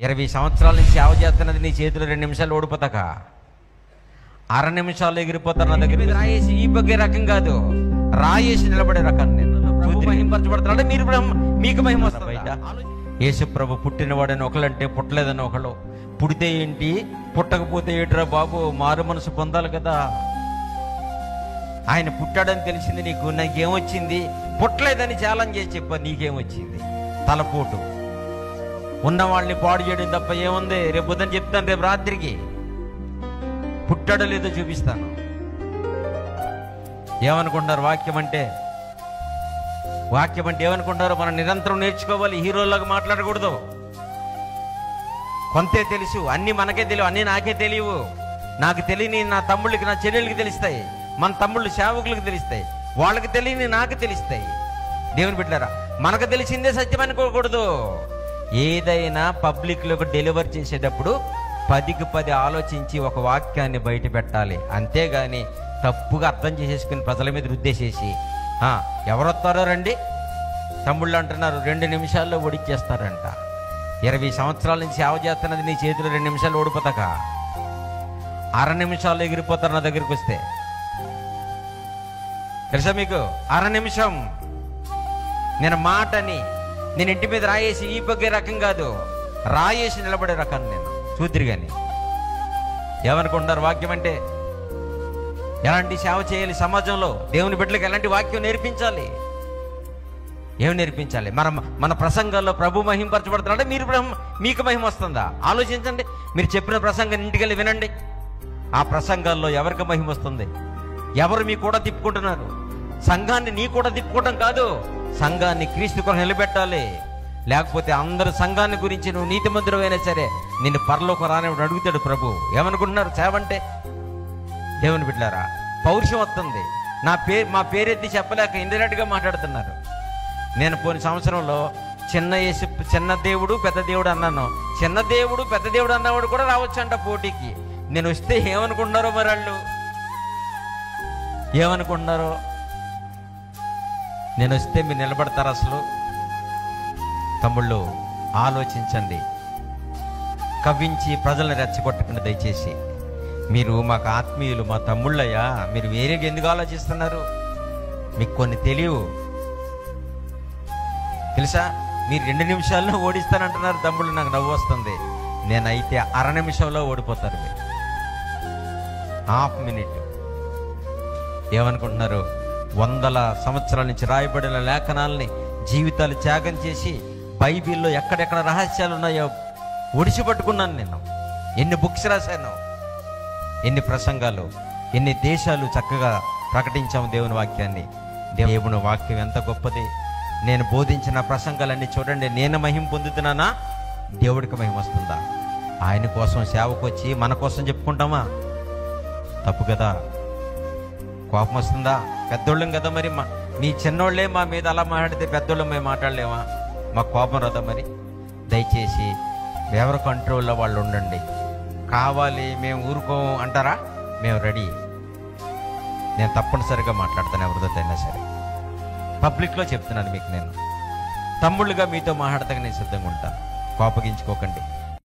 20 సంవత్సరాల నుంచి సేవ చేస్తున్నది నీ చేతులు 2 నిమిషాలు ఓడిపోతాక 6 నిమిషాలు ఎగిరిపోతారు. నా దగ్గర రాయేసి ఈ బగ్గే రకం కాదు, రాయేసి నిలబడే రకం. నేను మహింపరచబడుతున్నాడు, మీరు మీకు మహిమ వస్తుంది బయట. యేసు ప్రభు పుట్టినవాడని ఒకళ్ళంటే పుట్టలేదని ఒకళ్ళు, పుడితే ఏంటి పుట్టకపోతే ఏంటిరా బాబు, మారు మనసు పొందాలి కదా. ఆయన పుట్టాడని తెలిసింది నీకు, నాకేమొచ్చింది? పుట్టలేదని ఛాలెంజ్ చేసి చెప్పా, నీకేమొచ్చింది? తలపోటు. ఉన్న వాళ్ళని పాడు చేయడం తప్ప ఏముంది? రేపు పొద్దున చెప్తాను, రేపు రాత్రికి పుట్టాడో లేదో చూపిస్తాను. ఏమనుకుంటున్నారు వాక్యం అంటే? ఏమనుకుంటారో మనం నిరంతరం నేర్చుకోవాలి. హీరోలాగా మాట్లాడకూడదు. కొంతే తెలుసు, అన్నీ మనకే తెలియవు, అన్నీ నాకే తెలియవు. నాకు తెలియని నా తమ్ముళ్ళకి, నా చెల్లెళ్ళకి తెలుస్తాయి, మన తమ్ముళ్ళు సేవకులకు తెలుస్తాయి, వాళ్ళకి తెలియని నాకు తెలుస్తాయి. దేవుని బిడ్డలారా, మనకు తెలిసిందే సత్యం అనుకోకూడదు. ఏదైనా పబ్లిక్లోకి డెలివర్ చేసేటప్పుడు 10కి 10 ఆలోచించి ఒక వాక్యాన్ని బయట పెట్టాలి. అంతేగాని తప్పుగా అర్థం చేసేసుకుని ప్రజల మీద రుద్దేసేసి ఎవరు వస్తారో రండి తమ్ముళ్ళు అంటున్నారు, 2 నిమిషాల్లో ఓడిచ్చేస్తారంట. 20 సంవత్సరాల నుంచి సేవ చేస్తున్నది నీ చేతులు 2 నిమిషాలు ఓడిపోతాక 6 నిమిషాల్లో ఎగిరిపోతారు. నా దగ్గరికి వస్తే తెలుసా మీకు? 6 నిమిషం. నేను మాటని, నేను ఇంటి మీద రాయేసి ఈ బగ్గే రకం కాదు, రాయేసి నిలబడే రకం. నేను చూతిరిగాని. ఏమనుకుంటున్నారు వాక్యం అంటే? ఎలాంటి సేవ చేయాలి సమాజంలో? దేవుని బిడ్డలకు ఎలాంటి వాక్యం నేర్పించాలి? ఏమి నేర్పించాలి? మన ప్రసంగాల్లో ప్రభు మహింపరచబడుతున్నాడా, మీరు మీకు మహిమ వస్తుందా? ఆలోచించండి. మీరు చెప్పిన ప్రసంగం ఇంటికెళ్ళి వినండి. ఆ ప్రసంగాల్లో ఎవరికి మహిమ వస్తుంది? ఎవరు మీ కూడా తిప్పుకుంటున్నారు? సంఘాన్ని నీ కూడా తిప్పుకోవడం కాదు, సంఘాన్ని క్రీస్తు కొరకు నిలబెట్టాలి. లేకపోతే అందరు సంఘాన్ని గురించి నువ్వు నీతిమంతుడైనా సరే నిన్ను పరలోకం రానివాడు అడుగుతాడు ప్రభు. ఏమనుకుంటున్నారు సేవ అంటే? దేవుని బిడ్డలారా, పౌరుషం వస్తుంది. మా పేరెత్తి చెప్పలేక ఇండైరెక్ట్గా మాట్లాడుతున్నారు. నేను పోయిన సంవత్సరంలో చిన్న దేవుడు పెద్ద దేవుడు అన్నాను. చిన్న దేవుడు పెద్ద దేవుడు అన్నవాడు కూడా రావచ్చు అంట పోటీకి. నేను వస్తే ఏమనుకుంటున్నారో మరి వాళ్ళు, ఏమనుకుంటున్నారో? నేను వస్తే మీరు నిలబడతారు అసలు? తమ్ముళ్ళు ఆలోచించండి. కవ్వించి ప్రజలను రెచ్చగొట్టకుండా దయచేసి. మీరు మాకు ఆత్మీయులు, మా తమ్ముళ్ళయ్యా, మీరు వేరేగా ఎందుకు ఆలోచిస్తున్నారు? మీకు కొన్ని తెలియవు తెలుసా? మీరు 2 నిమిషాల్లో ఓడిస్తానంటున్నారు తమ్ముళ్ళు, నాకు నవ్వు వస్తుంది. నేనైతే 1/2 నిమిషంలో ఓడిపోతారు మీరు. Half minute. ఏమనుకుంటున్నారు? 100 సంవత్సరాల నుంచి రాయబడిన లేఖనాలని జీవితాలు త్యాగం చేసి బైబిల్లో ఎక్కడెక్కడ రహస్యాలు ఉన్నాయో ఒడిచిపట్టుకున్నాను నేను. ఎన్ని బుక్స్ రాశాను, ఎన్ని ప్రసంగాలు, ఎన్ని దేశాలు చక్కగా ప్రకటించాము దేవుని వాక్యాన్ని. దేవుని వాక్యం ఎంత గొప్పది. నేను బోధించిన ప్రసంగాలన్నీ చూడండి. నేను మహిమ పొందుతున్నానా? దేవుడికి మహిమ వస్తుందా? ఆయన కోసం సేవకు వచ్చి మన కోసం చెప్పుకుంటామా? తప్పు కదా. కోపం వస్తుందా? పెద్దోళ్ళం కదా మరి. మీ చిన్నోళ్ళే మా మీద అలా మాట్లాడితే పెద్దోళ్ళం మేము మాట్లాడలేమా? మాకు కోపం రాదా మరి? దయచేసి ఎవరి కంట్రోల్లో వాళ్ళు ఉండండి. కావాలి మేము ఊరుకోం అంటారా? మేము రెడీ. నేను తప్పనిసరిగా మాట్లాడతాను ఎవరితో అయినా సరే. పబ్లిక్లో చెప్తున్నాను మీకు. నేను తమ్ముళ్ళుగా మీతో మాట్లాడతాక నేను సిద్ధంగా ఉంటాను. కోపగించుకోకండి.